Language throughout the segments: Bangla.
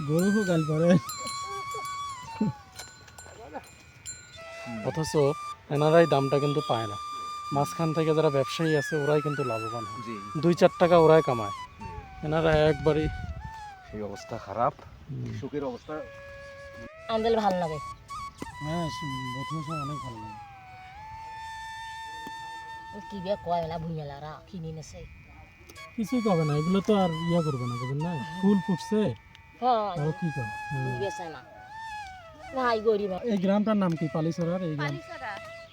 গরু গাল পরে, অথচ এনারাই দামটা কিন্তু পায় না। মাঝখান থেকে যারা ব্যবসায়ী আছে ওরাই কিন্তু লাভবান হয়, 2-4 টাকা ওরাই কামায়। এনারা একবারই সেই অবস্থা খারাপ, কৃষকের অবস্থা আমাদের ভালো লাগে। হ্যাঁ প্রথমে সব অনেক ভালো লাগে। কি বে কয় না ভুইমেলারা কিনে নেছে, কিছুই কবে না, এগুলো তো আর ইয়া করবে না, বুঝলেন না? ফুল ফুটছে হ্যাঁ আর কি করে। বেছে না ভাই গরিব। এই গ্রামটার নাম কি? পালিছড়ার এই গ্রাম,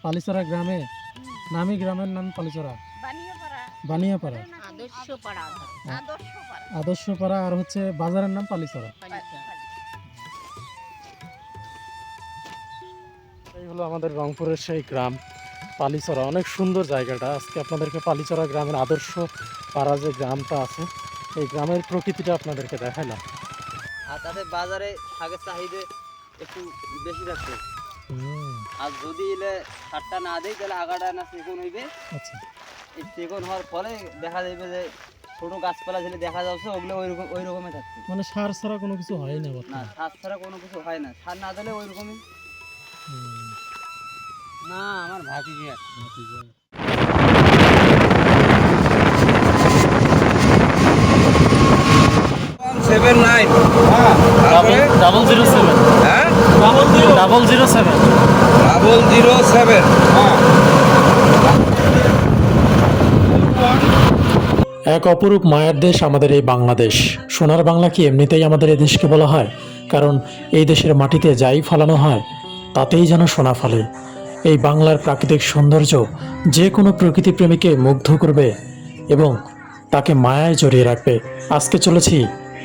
পালিছড়া গ্রামে নামি গ্রামের নাম পালিছড়া, বানিয়াপাড়া, আদর্শপাড়া, আর হচ্ছে বাজারের নাম পালিছড়া। এই হলো আমাদের রংপুরের সেই গ্রাম পালিছড়া। অনেক সুন্দর জায়গাটা। আজকে আপনাদেরকে পালিছড়া গ্রামের আদর্শ পাড়া যে গ্রামটা আছে এই গ্রামের প্রকৃতিটা আপনাদেরকে দেখাইলাম। আর তাতে বাজারে শাকের চাহিদা একটু বেশি থাকছে। আর যদি এলে সারটা না দেয় তাহলে আগাটা না সেগুন হইবে। আচ্ছা, এই সেগুন হওয়ার ফলে দেখা যাবে যে ছোট গাছপালা যেটা দেখা যাচ্ছে ওগুলো ওই রকমই থাকছে। মানে সার ছাড়া কোনো কিছু হয় না না, বর্তমানে। সার ছাড়া কোনো কিছু হয় না, সার না দিলে ওই রকমই। না আমার ভাতিজা এক অপরূপ মায়ের দেশ আমাদের এই বাংলাদেশ। সোনার বাংলা কি এমনিতেই আমাদের এই দেশকে বলা হয়? কারণ এই দেশের মাটিতে যাই ফলানো হয় তাতেই যেন সোনা ফলে। এই বাংলার প্রাকৃতিক সৌন্দর্য যে কোনো প্রকৃতি প্রেমীকে মুগ্ধ করবে এবং তাকে মায়ায় জড়িয়ে রাখবে। আজকে চলেছি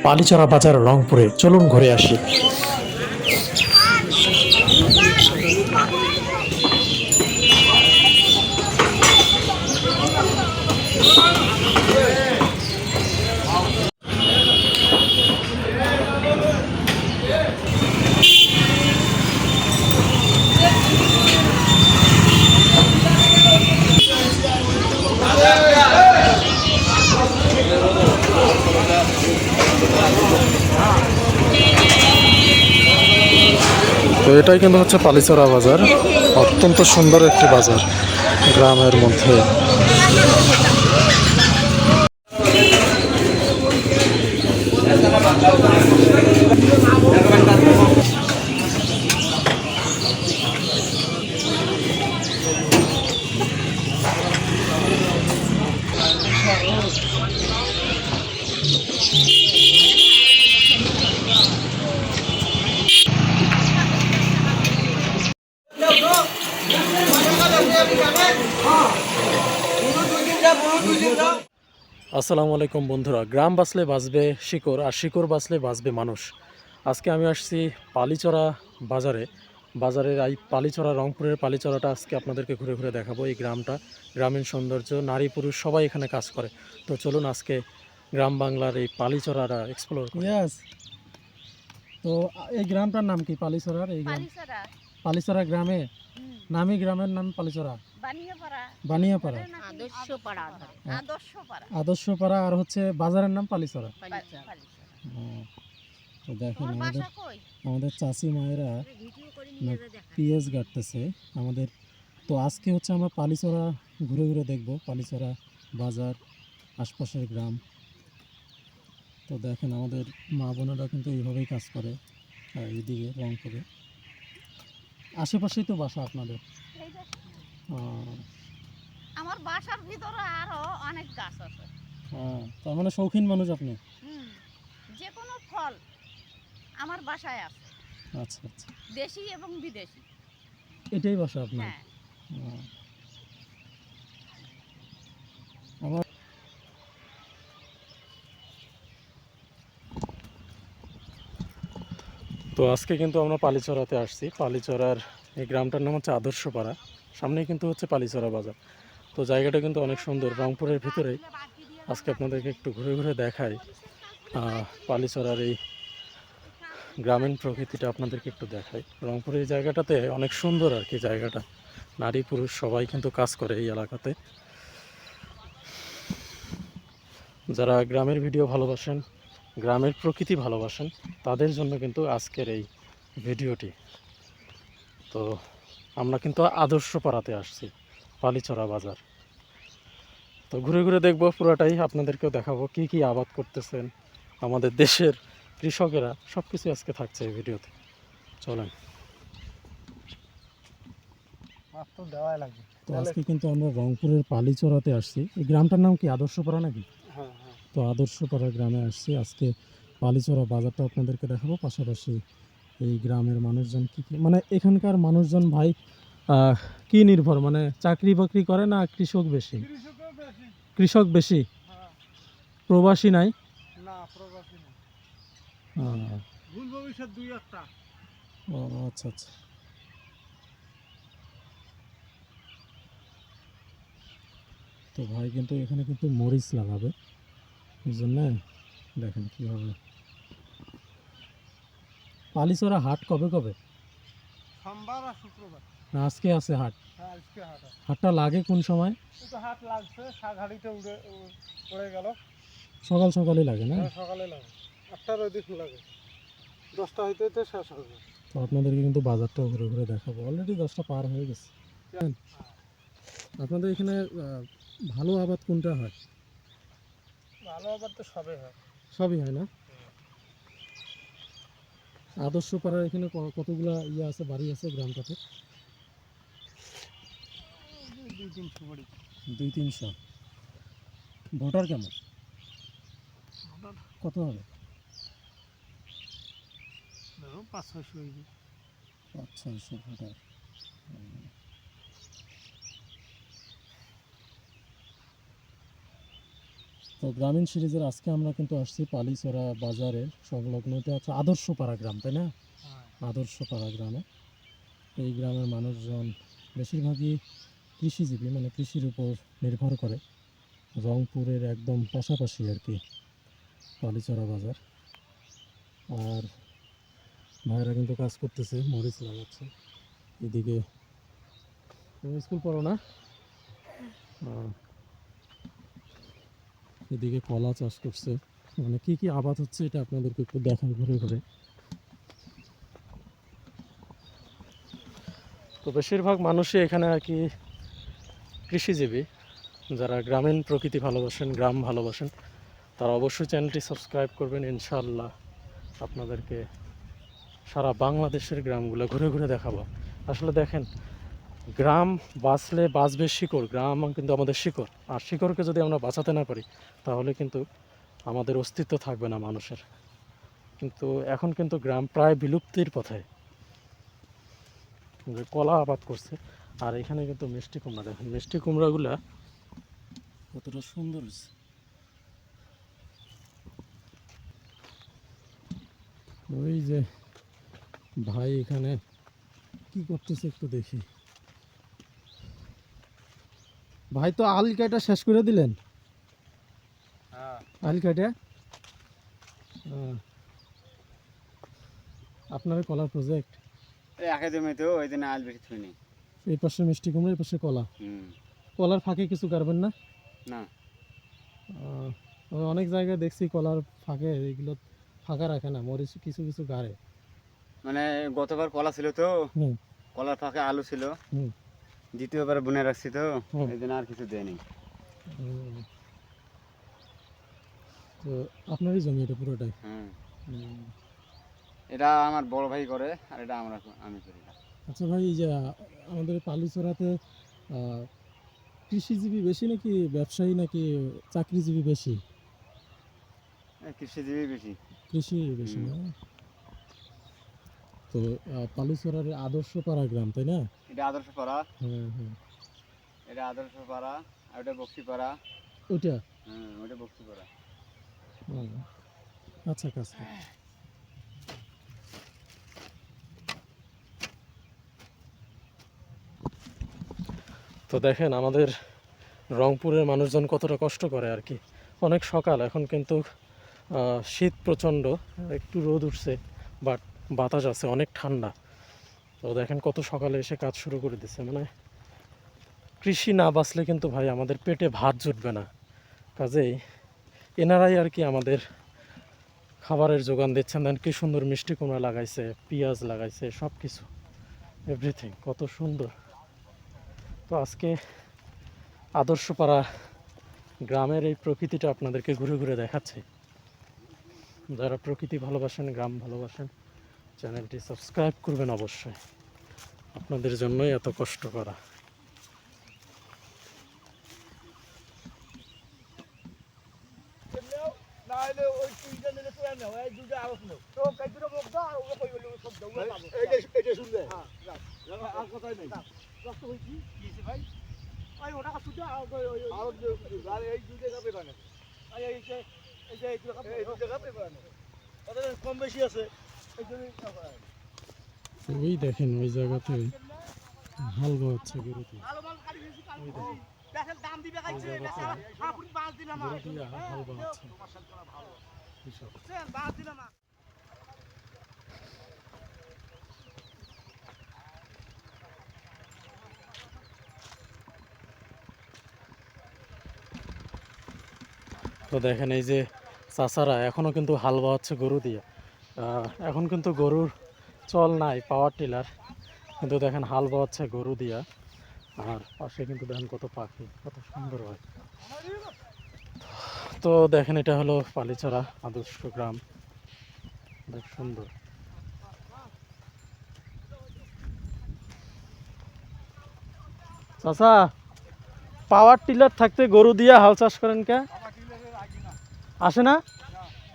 পালিচরা বাজার রংপুরে, চলুন ঘুরে আসি। তো এটাই কিন্তু হচ্ছে পালিচরা বাজার, অত্যন্ত সুন্দর একটি বাজার গ্রামের মধ্যে। আসসালামু আলাইকুম বন্ধুরা। গ্রাম বাঁচলে বাঁচবে শিকড়, আর শিকড় বাঁচলে বাঁচবে মানুষ। আজকে আমি আসছি পালিচরা বাজারে। বাজারের এই পালিচরা, রংপুরের পালিচরাটা আজকে আপনাদেরকে ঘুরে ঘুরে দেখাবো। এই গ্রামটা, গ্রামীণ সৌন্দর্য, নারী পুরুষ সবাই এখানে কাজ করে। তো চলুন আজকে গ্রাম বাংলার এই পালিচরাটা এক্সপ্লোর করি। তো এই গ্রামটার নাম কি? পালিছড়ার এই গ্রাম, পালিছড়া গ্রামে নামি গ্রামের নাম পালিছড়া, বানিয়াপাড়া, আদর্শপাড়া, আর হচ্ছে বাজারের নাম পালিছড়া। তো দেখেন আমাদের চাচি মায়েরা পেঁয়াজ কাটতেছে আমাদের। তো আজকে হচ্ছে আমরা পালিছড়া ঘুরে ঘুরে দেখব, পালিছড়া বাজার, আশপাশের গ্রাম। তো দেখেন আমাদের মা বোনেরা কিন্তু এইভাবেই কাজ করে। আর এইদিকে রংপুরে আশেপাশেই তো বাসা আপনাদের? আমার বাসার ভিতরে আরো অনেক গাছ আছে। তার মানে শৌখিন মানুষ আপনি? যে কোনো ফল আমার বাসায় আছে। আচ্ছা আচ্ছা, দেশি এবং বিদেশি। এটাই বাসা আপনার? হ্যাঁ। আমার তো আজকে কিন্তু আমরা পালিচরাতে আসছি। পালিচরার এই গ্রামটার নাম হচ্ছে আদর্শপাড়া, সামনেই কিন্তু হচ্ছে পালিচরা বাজার। তো জায়গাটা কিন্তু অনেক সুন্দর, রংপুরের ভিতরে। আজকে আপনাদেরকে একটু ঘুরে ঘুরে দেখাই পালিচরার এই গ্রামীণ প্রকৃতিটা, আপনাদেরকে একটু দেখাই। রংপুরের এই জায়গাটাতে অনেক সুন্দর আর কি জায়গাটা। নারী পুরুষ সবাই কিন্তু কাজ করে এই এলাকাতে। যারা গ্রামের ভিডিও ভালোবাসেন, গ্রামের প্রকৃতি ভালোবাসেন, তাদের জন্য কিন্তু আজকের এই ভিডিওটি। তো আমরা কিন্তু আদর্শ পাড়াতে আসছি, পালিচরা বাজার। তো ঘুরে ঘুরে দেখবো পুরোটাই, আপনাদেরকেও দেখাবো কি কি আবাদ করতেছেন আমাদের দেশের কৃষকেরা, সব কিছু আজকে থাকছে এই ভিডিওতে। চলেন। তো আজকে কিন্তু আমরা রংপুরের পালিচরাতে আসছি। এই গ্রামটার নাম কি আদর্শপাড়া নাকি? তো আদর্শপাড়া গ্রামে আসছি আজকে। পালিচরা বাজারটা আপনাদেরকে দেখাবো, পাশাপাশি এই গ্রামের মানুষজন কি কি, মানে এখানকার মানুষজন ভাই কি নির্ভর, মানে চাকরি বাকরি করে না কৃষক বেশি? কৃষক বেশি, প্রবাসী নাই? ও আচ্ছা আচ্ছা। তো ভাই কিন্তু এখানে কিন্তু মরিচ লাগাবে, এই জন্য দেখেন কীভাবে। পালিচরা হাট কবে কবে? সোমবার আর শুক্রবার। না আজকে আছে হাট? আজকে হাট আছে। হাটটা লাগে কোন সময়? এই তো হাট লাগছে, শাকহাড়িতে পড়ে গেল। সকাল সকালই লাগে না? সকালে লাগে, 8টার ওদিক লাগে, 10টা হইতে হইতে শেষ হবে। তো আপনাদেরকে কিন্তু বাজারটাও ঘুরে ঘুরে দেখাবো। অলরেডি 10টা পার হয়ে গেছে। আপনাদের এখানে ভালো আবাদ কোনটা হয়? ভালো আবার তো সবে হয়। সবই হয় না? আদর্শ পাড়ার এখানে কতগুলা ইয়ে আছে, বাড়ি আছে গ্রামটাতে? 2-300 বাড়ি। 200-300। ভোটার কেমন? কত হবে? 500-600 হইবে। 500-600 ভোটার। তো গ্রামীণ সিরিজের আজকে আমরা কিন্তু আসছি পালিচরা বাজারের সংলগ্ন, এটা হচ্ছে আদর্শপাড়া গ্রাম, তাই না? আদর্শপাড়া গ্রামে এই গ্রামের মানুষজন বেশিরভাগই কৃষিজীবী, মানে কৃষির উপর নির্ভর করে। রংপুরের একদম পাশাপাশি আর কি পালিচরা বাজার। আর ভাইরা কিন্তু কাজ করতেছে, মরিচ লাগাচ্ছে। এদিকে তুমি স্কুল পড়ো না? এদিকে কলা চাষ করছে, মানে কি কি আবাদ হচ্ছে এটা আপনাদেরকে একটু দেখাই ঘুরে ঘুরে। তো বেশিরভাগ মানুষই এখানে আর কি কৃষিজীবী। যারা গ্রামীণ প্রকৃতি ভালোবাসেন, গ্রাম ভালোবাসেন, তারা অবশ্যই চ্যানেলটি সাবস্ক্রাইব করবেন। ইনশাআল্লাহ আপনাদেরকে সারা বাংলাদেশের গ্রামগুলো ঘুরে ঘুরে দেখাবো। আসলে দেখেন, গ্রাম বাঁচলে বাঁচবে শিকড়, গ্রাম কিন্তু আমাদের শিকড়। আর শিকড়কে যদি আমরা বাঁচাতে না পারি, তাহলে কিন্তু আমাদের অস্তিত্ব থাকবে না মানুষের। কিন্তু এখন কিন্তু গ্রাম প্রায় বিলুপ্তির পথে। কলা আবাদ করছে, আর এখানে কিন্তু মিষ্টি কুমড়া, দেখেন মিষ্টি কুমড়াগুলা কতটা সুন্দর হয়েছে। ওই যে ভাই এখানে কি করতেছে একটু দেখি। ভাই তো আল কাটা শেষ করে দিলেন? আল কাটা আপনার কলার প্রজেক্ট? এই একাডেমিতে ওই দিন আল বেশি থুই নেই। এই পাশে মিষ্টি কুমড়া, এই পাশে কলা। হুম। কলার ফাঁকে কিছু গাড়বেন না? না। আমি অনেক জায়গায় দেখছি কলার ফাঁকে এগুলো ফাঁকা রাখে না, মরিচ কিছু কিছু গাড়ে। মানে গতবার কলা ছিল তো, হুম কলার ফাঁকে আলু ছিল, হুম দ্বিতীয়বার বুনে রাখছি তো, হুম। এই দিন আর কিছু দেয়নি। তো আপনারই জমি এটা পুরোটাই? হুম। এটা আমার বড় ভাই করে, আর এটা আমি করি না। আচ্ছা ভাই, এই যে আমাদের পালিচরাতে কৃষিজীবী বেশি নাকি ব্যবসায়ী নাকি চাকরিজীবী বেশি? কৃষিজীবী বেশি। কৃষি বেশি না? তো পালিচরার আদর্শপাড়া গ্রাম, তাই না? এটা আদর্শ পাড়া, হ্যাঁ হ্যাঁ। এটা আদর্শ পাড়া, আর ওটা বক্সি পাড়া। ওইটা? হুম, ওটা বক্সি পাড়া। আচ্ছা কাছে। তো দেখেন আমাদের রংপুরের মানুষজন কতটা কষ্ট করে আর কি। অনেক সকাল, এখন কিন্তু শীত প্রচণ্ড, একটু রোদ উঠছে, বাট বাতাস আছে, অনেক ঠান্ডা। তো দেখেন কত সকালে এসে কাজ শুরু করে দিচ্ছে। মানে কৃষি না বাঁচলে কিন্তু ভাই আমাদের পেটে ভাত জুটবে না। কাজেই এনারাই আর কি আমাদের খাবারের যোগান দিচ্ছেন। দেন কি সুন্দর মিষ্টি কুমড়া লাগাইছে, পেঁয়াজ লাগাইছে, সব কিছু এভরিথিং কত সুন্দর। তো আজকে আদর্শপাড়া গ্রামের এই প্রকৃতিটা আপনাদেরকে ঘুরে ঘুরে দেখাচ্ছি। যারা প্রকৃতি ভালোবাসেন, গ্রাম ভালোবাসেন, চ্যানেলটি সাবস্ক্রাইব করবেন অবশ্যই। আপনাদের জন্যই এত কষ্ট করা। কম বেশি আছে ওই দেখেন ওই জায়গাতে হাল বাচ্ছে গরুতে, দাম দিবে গরু দিয়ে হাল বাচ্ছে কৃষক। তো দেখেন এই যে চাচারা এখনও কিন্তু হাল বাওয়াচ্ছে গরু দিয়ে। এখন কিন্তু গরুর চল নাই, পাওয়ার টিলার, কিন্তু দেখেন হাল বাওয়াচ্ছে গরু দিয়া। আর পাশে কিন্তু দেখেন কত পাখি, কত সুন্দর হয়। তো দেখেন এটা হলো পালিছড়া আদর্শ গ্রাম, বেশ সুন্দর। চাচা, পাওয়ার টিলার থাকতে গরু দিয়ে হাল চাষ করেন কে? আসে না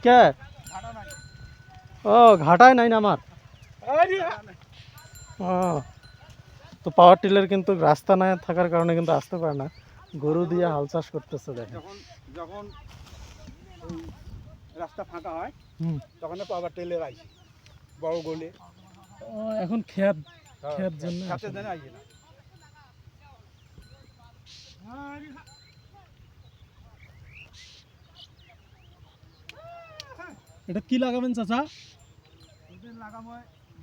কে? ও ঘাটায় নাই না আমার। ও তো পাওয়ার টিলার কিন্তু রাস্তা না থাকার কারণে কিন্তু আসতে পারে না, গরু দিয়ে হাল চাষ করতেছে। দেখেন যখন রাস্তা ফাঁকা হয় হুম, তখন পাওয়ার টেলের আইছে বড় গলে এখন খেত খেত জন্য সাথে আসে না। জানা আইছে না। এটা কি লাগাবেন চাচা? ওদের লাগামো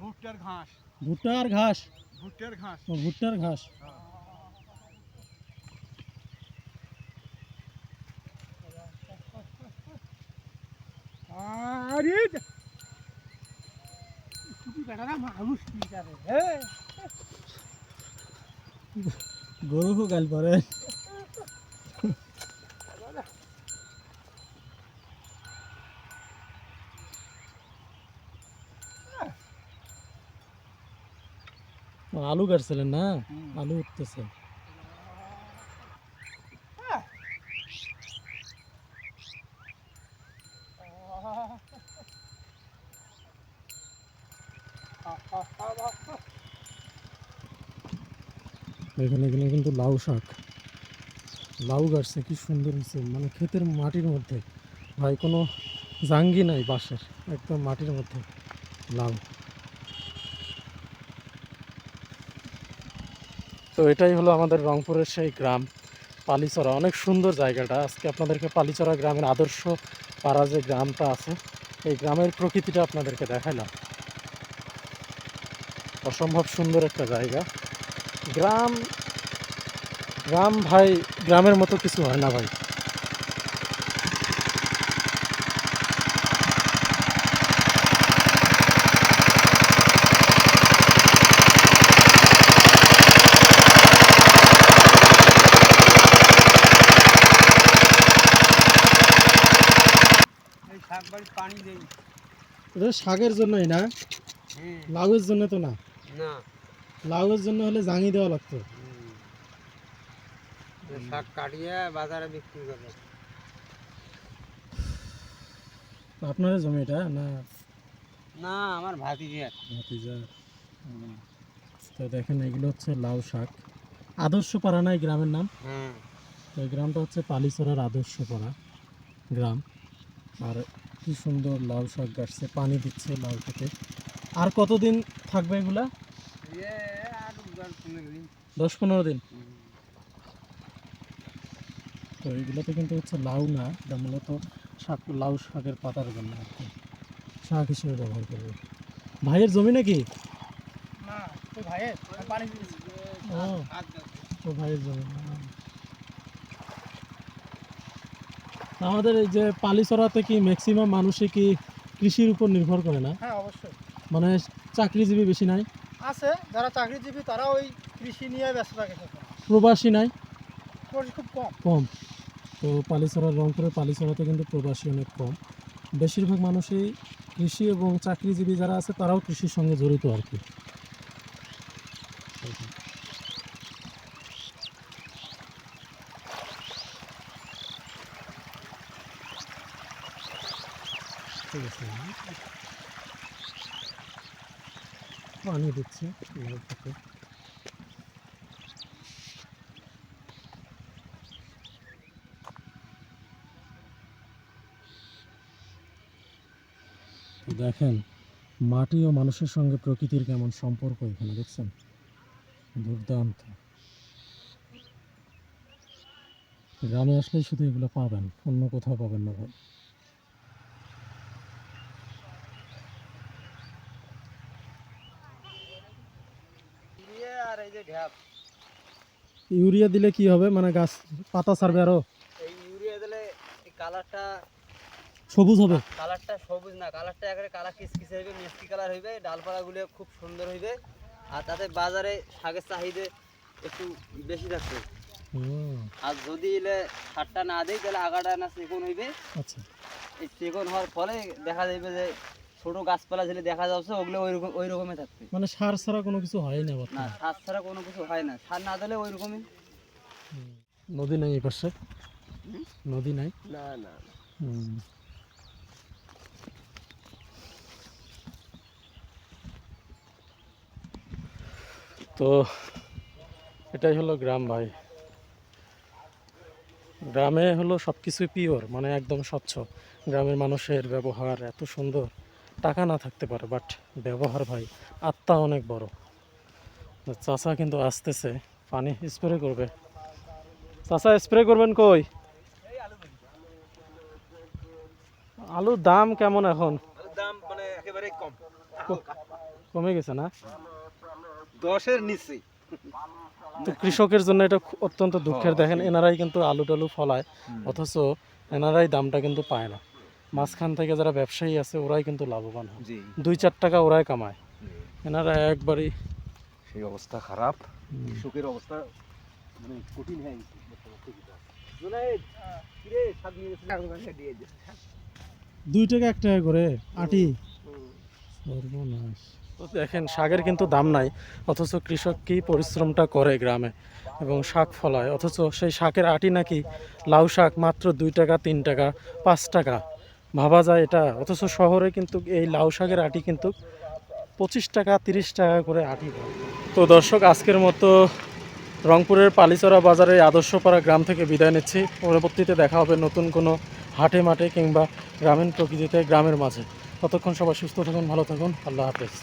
ভুট্টার ঘাস, ভুট্টার ঘাস? ভুট্টার ঘাস। ও, ভুট্টার ঘাস। আরে তুমি বেটা না মানুষ কি করে হ্যাঁ গরু গাল পরে। আলু কাটছিলেন না? আলু উঠতেছে। এখানে কিন্তু লাউ শাক, লাউ গাছছে, কি সুন্দর হয়েছে। মানে ক্ষেতের মাটির মধ্যে ভাই কোনো জাঙ্গি নাই বাঁশের, একদম মাটির মধ্যে লাউ। তো এটাই হলো আমাদের রংপুরের সেই গ্রাম পালিছড়া। অনেক সুন্দর জায়গাটা। আজকে আপনাদেরকে পালিছড়া গ্রামের আদর্শ পাড়া যে গ্রামটা আছে, এই গ্রামের প্রকৃতিটা আপনাদেরকে দেখাইলাম। অসম্ভব সুন্দর একটা জায়গা। গ্রাম গ্রাম ভাই, গ্রামের মতো কিছু হয় না ভাই। এই শাক বাড়ি পানি দেই এটা শাকের জন্যই না, লাউয়ের জন্য তো না। না লাউয়ের জন্য হলে জাঙি দেওয়া লাগতো। শাক কাটিয়ে বাজারে বিক্রি করে। আপনার জমি এটা না? না আমার ভাতিজা। ভাতিজা। তো দেখেন এগুলো হচ্ছে লাউ শাক। আদর্শ পাড়া না এই গ্রামের নাম? হ্যাঁ তো এই গ্রামটা হচ্ছে পালিছড়ার আদর্শ পাড়া গ্রাম। আর কি সুন্দর লাউ শাক গাছছে, পানি দিচ্ছে লাউ খেতে। আর কতদিন থাকবে এগুলা? 10-15 দিন। তো এইগুলোতে কিন্তু হচ্ছে লাউ না, এটা মূলত শাক, লাউ শাকের পাতার জন্য আর কি, শাক হিসেবে ব্যবহার করবে। ভাইয়ের জমি নাকি? না তো ভাইয়ের পানি দিয়েছি। ও, তো ভাইয়ের জমি। আমাদের এই যে পালিচড়াতে কি ম্যাক্সিমাম মানুষই কি কৃষির উপর নির্ভর করে না? হ্যাঁ অবশ্যই মানে চাকরিজীবী বেশি নাই, আছে, যারা চাকরিজীবী তারা ওই কৃষি নিয়ে ব্যস্ত থাকে সবসময়। প্রবাসী নাই, খরচ খুব কম। কম। তো পালিচড়া, রংপুরের পালিচড়াতে কিন্তু প্রবাসী অনেক কম। বেশিরভাগ মানুষই কৃষি এবং চাকরিজীবী যারা আছে তারাও কৃষির সঙ্গে জড়িত আর কি। ঠিক আছে, পানি দিচ্ছে নল থেকে। দেখেন মাটি ও মানুষের সঙ্গে প্রকৃতির কেমন সম্পর্ক এখানে, দেখছেন? দুর্দান্ত। গ্রামে আসলেই শুধু এগুলো পাবেন, অন্য কোথাও পাবেন না ভাই। আর এই যে ঢ্যাপ, ইউরিয়া দিলে কি হবে, মানে গাছ পাতা ছাড়বে আরো, এই ইউরিয়া দিলে এই কালারটা সবুজ হবে। সবুজ না, কালারটা একেবারে কালার কিচকিচ হইবে, মিষ্টি কালার হইবে, ডালপালাগুলো খুব সুন্দর হইবে। আর তাতে বাজারে শাকের চাহিদা একটু বেশি থাকবে। আর যদি এলে সারটা না দেয় তাহলে আগাটা না চিকন হইবে। আচ্ছা, এই চিকন হওয়ার ফলে দেখা যাবে যে ছোট গাছপালা যেগুলো দেখা যাচ্ছে ওগুলো ওই রকমই থাকবে। মানে সার ছাড়া কোনো কিছু হয় না না, বর্তমানে। সার ছাড়া কোনো কিছু হয় না, সার না দিলে ওই রকমই। নদী নাই এই পাশে, নদী নাই। না না, হুম। তো এটাই হলো গ্রাম ভাই। গ্রামে হলো সব কিছুই পিওর, মানে একদম স্বচ্ছ। গ্রামের মানুষের ব্যবহার এত সুন্দর, টাকা না থাকতে পারে বাট ব্যবহার ভাই আত্মা অনেক বড়। চাচা কিন্তু আসতেছে, পানি স্প্রে করবে। চাচা স্প্রে করবেন কই? আলুর দাম কেমন এখন? দাম মানে একেবারে কম, কমে গেছে না? 10-এর নিচে। তো কৃষকের জন্য এটা অত্যন্ত দুঃখের। দেখেন এনারাই কিন্তু আলু টালু ফলায়, অথচ এনারাই দামটা কিন্তু পায় না। মাঝখান থেকে যারা ব্যবসায়ী আছে ওরাই কিন্তু লাভবান হয়, জি, 2-4 টাকা ওরাই কামায়। এনারা একবারই সেই অবস্থা খারাপ, কৃষকের অবস্থা মানে কঠিন হয়ে গেছে। 2 টাকা 1 টাকা করে আটি, সর্বনাশ। তো দেখেন শাকের কিন্তু দাম নাই, অথচ কৃষক কি পরিশ্রমটা করে গ্রামে এবং শাক ফলায়, অথচ সেই শাকের আটি নাকি লাউ শাক মাত্র 2 টাকা 3 টাকা 5 টাকা। ভাবা যায় এটা? অথচ শহরে কিন্তু এই লাউ শাকের আটি কিন্তু 25 টাকা 30 টাকা করে আটি। তো দর্শক, আজকের মতো রংপুরের পালিচড়া বাজারে আদর্শপাড়া গ্রাম থেকে বিদায় নিচ্ছি। পরবর্তীতে দেখা হবে নতুন কোনো হাটে মাঠে কিংবা গ্রামীণ প্রকৃতিতে, গ্রামের মাঝে। ততক্ষণ সবাই সুস্থ থাকুন, ভালো থাকুন, আল্লাহ হাফেজ।